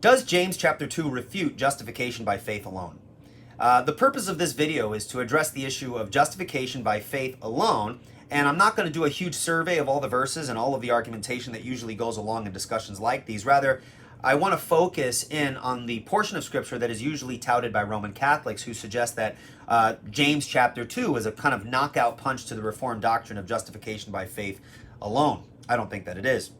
Does James chapter 2 refute justification by faith alone? The purpose of this video is to address the issue of justification by faith alone, and I'm not going to do a huge survey of all the verses and all of the argumentation that usually goes along in discussions like these. Rather, I want to focus in on the portion of Scripture that is usually touted by Roman Catholics who suggest that James chapter 2 is a kind of knockout punch to the Reformed doctrine of justification by faith alone. I don't think that it is.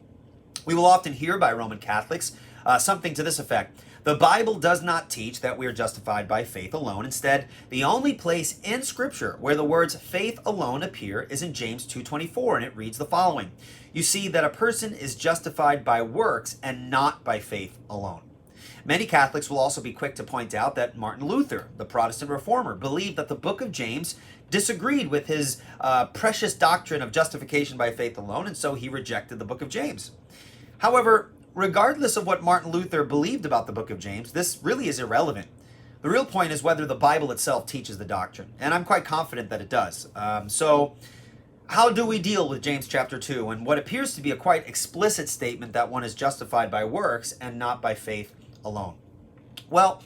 We will often hear by Roman Catholics something to this effect: the Bible does not teach that we are justified by faith alone. Instead, the only place in Scripture where the words faith alone appear is in James 2:24, and it reads the following: "You see that a person is justified by works and not by faith alone." Many Catholics will also be quick to point out that Martin Luther, the Protestant reformer, believed that the book of James disagreed with his precious doctrine of justification by faith alone, and so he rejected the book of James. However, regardless of what Martin Luther believed about the book of James, this really is irrelevant. The real point is whether the Bible itself teaches the doctrine, and I'm quite confident that it does. So how do we deal with James chapter 2 and what appears to be a quite explicit statement that one is justified by works and not by faith alone? Well,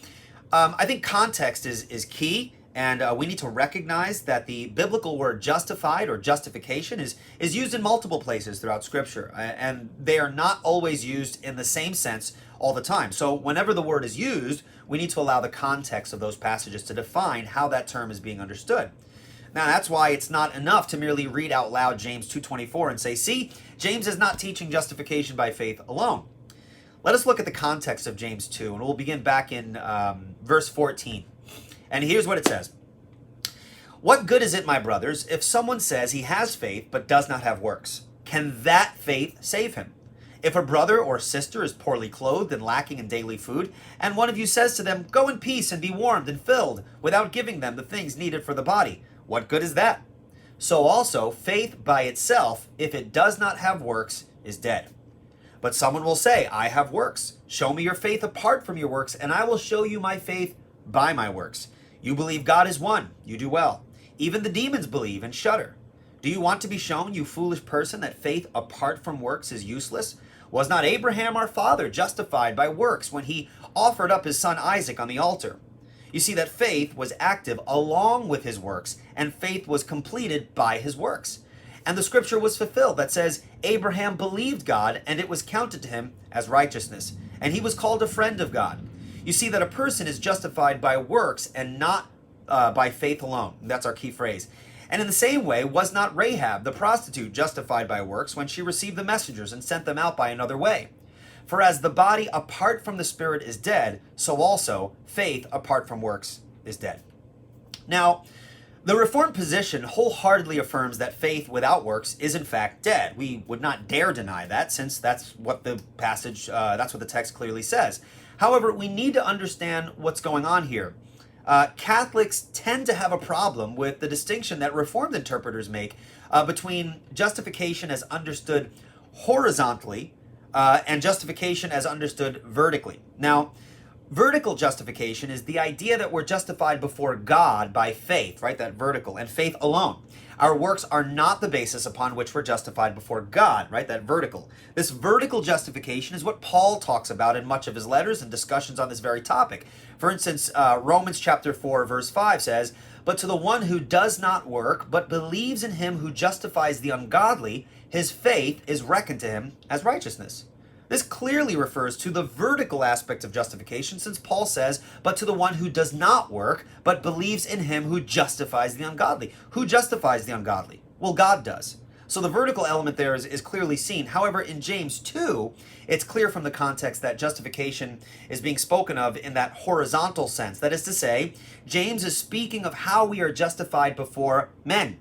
I think context is key, and we need to recognize that the biblical word justified or justification is used in multiple places throughout Scripture, and they are not always used in the same sense all the time. So whenever the word is used, we need to allow the context of those passages to define how that term is being understood. Now, that's why it's not enough to merely read out loud James 2:24 and say, see, James is not teaching justification by faith alone. Let us look at the context of James 2, and we'll begin back in verse 14. And here's what it says: "What good is it, my brothers, if someone says he has faith but does not have works? Can that faith save him? If a brother or sister is poorly clothed and lacking in daily food, and one of you says to them, 'Go in peace and be warmed and filled,' without giving them the things needed for the body, what good is that? So also, faith by itself, if it does not have works, is dead. But someone will say, 'I have works. Show me your faith apart from your works, and I will show you my faith by my works.' You believe God is one. You do well. Even the demons believe and shudder. Do you want to be shown, you foolish person, that faith apart from works is useless? Was not Abraham our father justified by works when he offered up his son Isaac on the altar? You see that faith was active along with his works, and faith was completed by his works. And the scripture was fulfilled that says, 'Abraham believed God, and it was counted to him as righteousness, and he was called a friend of God.' You see that a person is justified by works and not by faith alone." That's our key phrase. "And in the same way, was not Rahab the prostitute justified by works when she received the messengers and sent them out by another way? For as the body apart from the spirit is dead, so also faith apart from works is dead." Now, the Reformed position wholeheartedly affirms that faith without works is in fact dead. We would not dare deny that, since that's what the passage, that's what the text clearly says. However, we need to understand what's going on here. Catholics tend to have a problem with the distinction that Reformed interpreters make between justification as understood horizontally and justification as understood vertically. Now, vertical justification is the idea that we're justified before God by faith, right? That vertical, and faith alone. Our works are not the basis upon which we're justified before God, right? That vertical. This vertical justification is what Paul talks about in much of his letters and discussions on this very topic. For instance, Romans chapter 4, verse 5 says, "But to the one who does not work, but believes in him who justifies the ungodly, his faith is reckoned to him as righteousness." This clearly refers to the vertical aspect of justification, since Paul says, "But to the one who does not work, but believes in him who justifies the ungodly." Who justifies the ungodly? Well, God does. So the vertical element there is clearly seen. However, in James 2, it's clear from the context that justification is being spoken of in that horizontal sense. That is to say, James is speaking of how we are justified before men.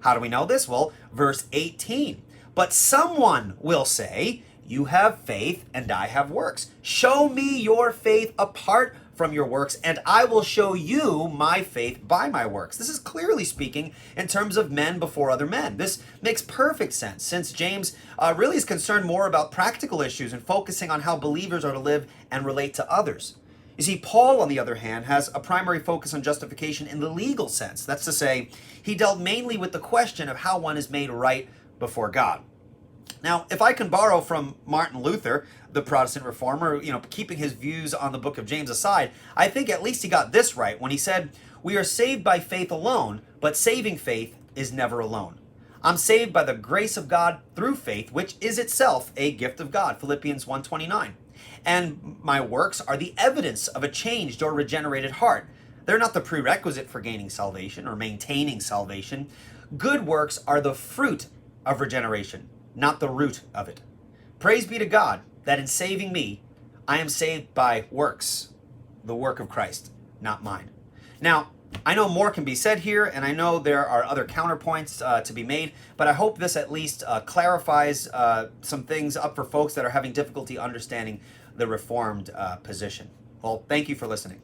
How do we know this? Well, verse 18. "But someone will say, 'You have faith, and I have works. Show me your faith apart from your works, and I will show you my faith by my works.'" This is clearly speaking in terms of men before other men. This makes perfect sense, since James really is concerned more about practical issues and focusing on how believers are to live and relate to others. You see, Paul, on the other hand, has a primary focus on justification in the legal sense. That's to say, he dealt mainly with the question of how one is made right before God. Now, if I can borrow from Martin Luther, the Protestant reformer, keeping his views on the book of James aside, I think at least he got this right when he said, "We are saved by faith alone, but saving faith is never alone. I'm saved by the grace of God through faith, which is itself a gift of God," Philippians 1:29. "And my works are the evidence of a changed or regenerated heart. They're not the prerequisite for gaining salvation or maintaining salvation. Good works are the fruit of regeneration, not the root of it. Praise be to God that in saving me, I am saved by works, the work of Christ, not mine." Now, I know more can be said here, and I know there are other counterpoints to be made, but I hope this at least clarifies some things up for folks that are having difficulty understanding the Reformed position. Well, thank you for listening.